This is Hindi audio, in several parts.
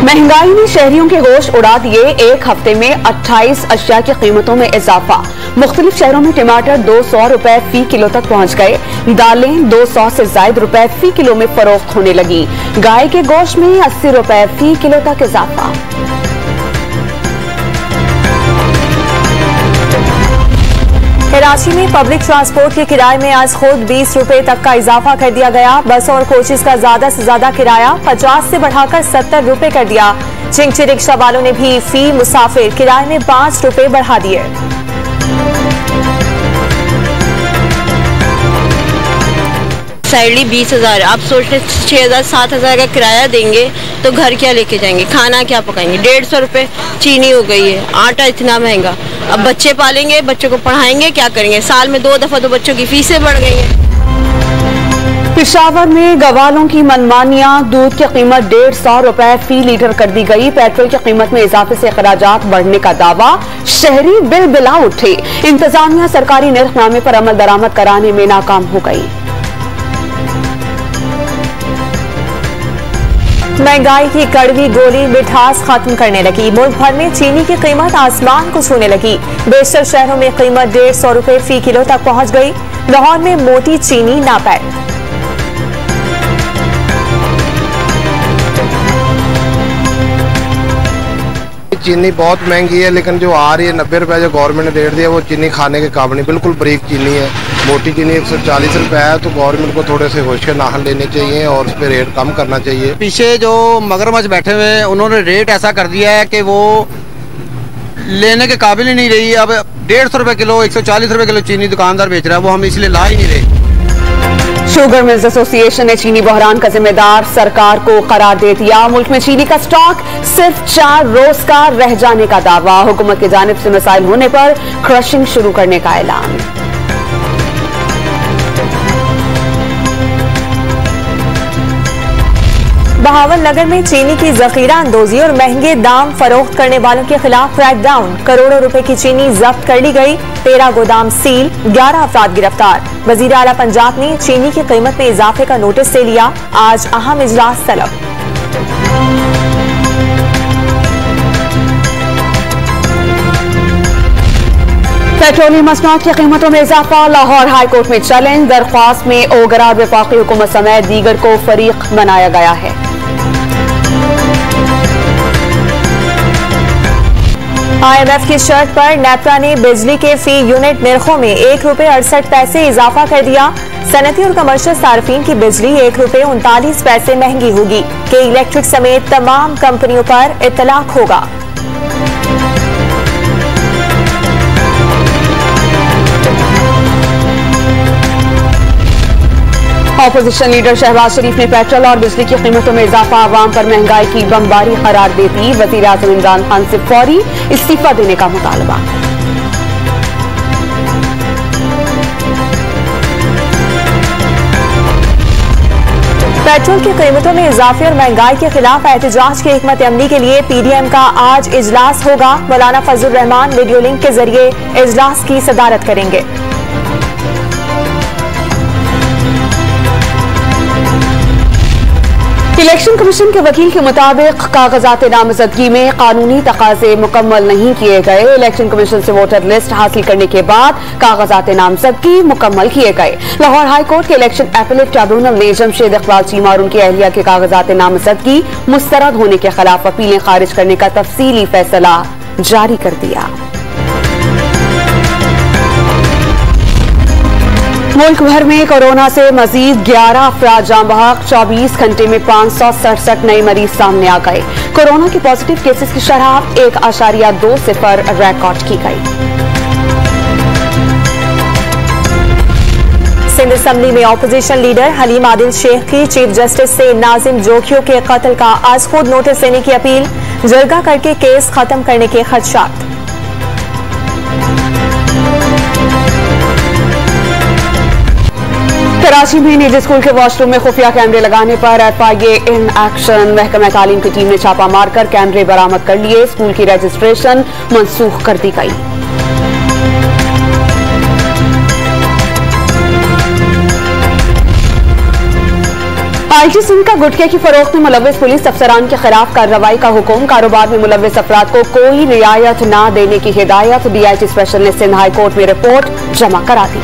महंगाई ने शहरियों के होश उड़ा दिए। एक हफ्ते में 28 अशिया की कीमतों में इजाफा। मुख्तलिफ शहरों में टमाटर 200 रुपए फी किलो तक पहुंच गए। दालें 200 से ज्यादा रुपए फी किलो में फरोख्त होने लगी। गाय के गोश्त में 80 रुपए फी किलो तक इजाफा। कराची में पब्लिक ट्रांसपोर्ट के किराए में आज खुद 20 रुपए तक का इजाफा कर दिया गया। बस और कोचेस का ज्यादा से ज्यादा किराया 50 से बढ़ाकर 70 रुपए कर दिया। चिंगची रिक्शा वालों ने भी फी मुसाफिर किराए में 5 रुपए बढ़ा दिए। सैलरी 20,000, आप सोच रहे 6,000 7,000 का किराया देंगे तो घर क्या लेके जाएंगे, खाना क्या पकाएंगे। 150 रुपए चीनी हो गई है, आटा इतना महंगा। अब बच्चे पालेंगे, बच्चों को पढ़ाएंगे, क्या करेंगे। साल में 2 दफा तो बच्चों की फीसें बढ़ गई हैं। पेशावर में गवालों की मनमानियां। दूध की कीमत 150 रुपए फी लीटर कर दी गई। पेट्रोल की कीमत में इजाफे से अखराजात बढ़ने का दावा। शहरी बिल बिला उठे। इंतजामिया सरकारी निर्खनामे पर अमल दरामद कराने में नाकाम हो गई। महंगाई की कड़वी गोली मिठास खत्म करने लगी। मुल्क भर में चीनी की कीमत आसमान को छूने लगी। बेशतर शहरों में कीमत 150 रुपए फी किलो तक पहुंच गई। लाहौर में मोटी चीनी नापैद। चीनी बहुत महंगी है, लेकिन जो आ रही है 90 रुपए जो गवर्नमेंट ने रेट दिया वो चीनी खाने के काबिल नहीं। बिल्कुल बारीक चीनी है। मोटी चीनी 140 रुपए है, तो गवर्नमेंट को थोड़े से होश के नाहन लेने चाहिए और उस पर रेट कम करना चाहिए। पीछे जो मगरमच्छ बैठे हुए हैं उन्होंने रेट ऐसा कर दिया है कि वो लेने के काबिल ही नहीं रही। अब 150 रुपए किलो 140 रुपए किलो चीनी दुकानदार बेच रहा है, वो हम इसलिए ला ही नहीं रहे। शुगर मिल्स एसोसिएशन ने चीनी बहरान का जिम्मेदार सरकार को करार दे दिया। मुल्क में चीनी का स्टॉक सिर्फ 4 रोज का रह जाने का दावा। हुकूमत की जानिब से मसाइल होने पर क्रशिंग शुरू करने का ऐलान। बहावलनगर में चीनी की जखीरा अंदोजी और महंगे दाम फरोख्त करने वालों के खिलाफ क्रैकडाउन। करोड़ों रुपए की चीनी जब्त कर ली गई। 13 गोदाम सील, 11 अफराद गिरफ्तार। वजीर आला पंजाब ने चीनी की कीमत में इजाफे का नोटिस ले लिया। आज अहम इजलास तलब। पेट्रोलियम मसनूआत की कीमतों में इजाफा। लाहौर हाईकोर्ट में चैलेंज। दरख्वास्त में ओगरा और वफाकी हुकूमत समेत दीगर को फरीक बनाया गया है। IMF की शर्त पर नेपरा ने बिजली के फी यूनिट निर्खों में 1 रुपए 68 पैसे इजाफा कर दिया। सनती और कमर्शियल सार्फिन की बिजली 1 रुपए 39 पैसे महंगी होगी। के इलेक्ट्रिक समेत तमाम कंपनियों पर इतलाक होगा। ऑपोजिशन लीडर शहबाज शरीफ ने पेट्रोल और बिजली की कीमतों में इजाफा आवाम पर महंगाई की बमबारी करार देती। वजीर आज़म इमरान खान से फौरी इस्तीफा देने का मुतालबा। पेट्रोल की कीमतों में इजाफे और महंगाई के खिलाफ एहतजाज की हिकमत अमली के लिए PDM का आज इजलास होगा। मौलाना फजलुर रहमान वीडियो लिंक के जरिए इजलास की सदारत करेंगे। इलेक्शन कमीशन के वकील के मुताबिक कागजात नामजदगी में कानूनी तकाजे मुकम्मल नहीं किए गए। इलेक्शन कमीशन से वोटर लिस्ट हासिल करने के बाद कागजात नामजदगी मुकम्मल किए गए। लाहौर हाईकोर्ट के इलेक्शन एपीलेट ट्रिब्यूनल ने जमशेद इकबाल चीमा और उनकी अहलिया के कागजात नामजदगी मुस्तरद होने के खिलाफ अपीलें खारिज करने का तफसीली फैसला जारी कर दिया। मुल्क भर में कोरोना से मजीद 11 अफराद जान बहक। 24 घंटे में 567 नए मरीज सामने आ गए। कोरोना के पॉजिटिव केसेस की शरह 1.20 रिकॉर्ड की गई। सिंध असम्बली में ऑपोजिशन लीडर हलीम आदिल शेख की चीफ जस्टिस से नाजिम जोखियों के कत्ल का आज खुद नोटिस देने की अपील। जरगा करके केस खत्म करने के खदशात। कराची में निजी स्कूल के वॉशरूम में खुफिया कैमरे लगाने पर FIA इन एक्शन। महकमा तालीम की टीम ने छापा मारकर कैमरे बरामद कर लिए। स्कूल की रजिस्ट्रेशन मनसूख कर दी गई। आईजी सिंह का गुटखे की फरोख्त में मुलव्विस पुलिस अफसरान के खिलाफ कार्रवाई का हुक्म। कारोबार में मुलव्विस अफराद को कोई रियायत न देने की हिदायत। डीआईजी स्पेशल ने सिंध हाई कोर्ट में रिपोर्ट जमा करा दी।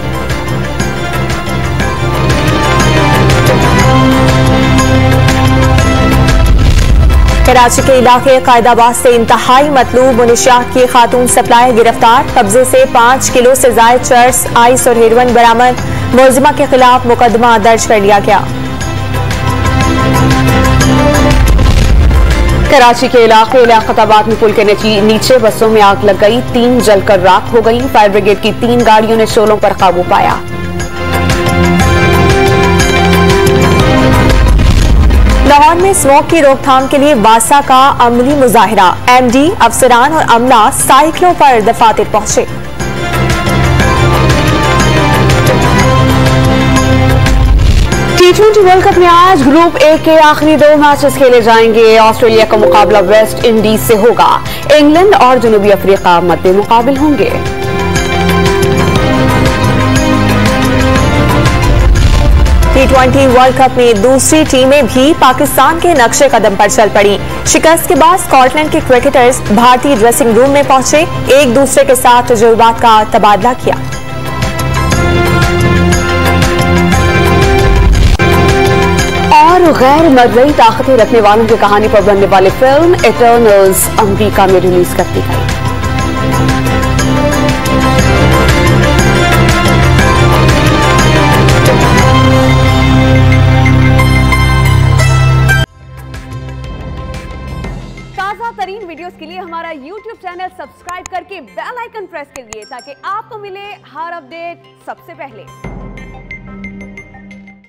कराची के इलाके कायदाबाद से इंतहाई मतलूब मुनशियात की खातून सप्लायर गिरफ्तार। कब्जे से 5 किलो से जायद चर्स, आइस और हेरोइन बरामद। मुलजिमा के खिलाफ मुकदमा दर्ज कर लिया गया। कराची के इलाके लियाकताबाद में पुल के नीचे बसों में आग लग गई। 3 जलकर राख हो गई। फायर ब्रिगेड की 3 गाड़ियों ने शोलों पर काबू पाया। लाहौर में स्मोक की रोकथाम के लिए बासा का अमली मुजाहिरा। एमडी, अफसरान और अमला साइकिलों पर दफातर पहुंचे। T20 वर्ल्ड कप में आज ग्रुप ए के आखिरी 2 मैचेस खेले जाएंगे। ऑस्ट्रेलिया का मुकाबला वेस्ट इंडीज से होगा। इंग्लैंड और जनूबी अफ्रीका मद्दे मुकाबिल होंगे। T20 वर्ल्ड कप में दूसरी टीमें भी पाकिस्तान के नक्शे कदम पर चल पड़ी। शिकस्त के बाद स्कॉटलैंड के क्रिकेटर्स भारतीय ड्रेसिंग रूम में पहुंचे। एक दूसरे के साथ तजुर्बात का तबादला किया। और गैर मर्दई ताकतें रखने वालों की कहानी पर बनने वाली फिल्म इटर्नल्स अमेरिका में रिलीज कर दी गई। ताजा तरीन वीडियोस के लिए हमारा YouTube चैनल सब्सक्राइब करके बेल आइकन प्रेस करिए ताकि आपको मिले हर अपडेट सबसे पहले।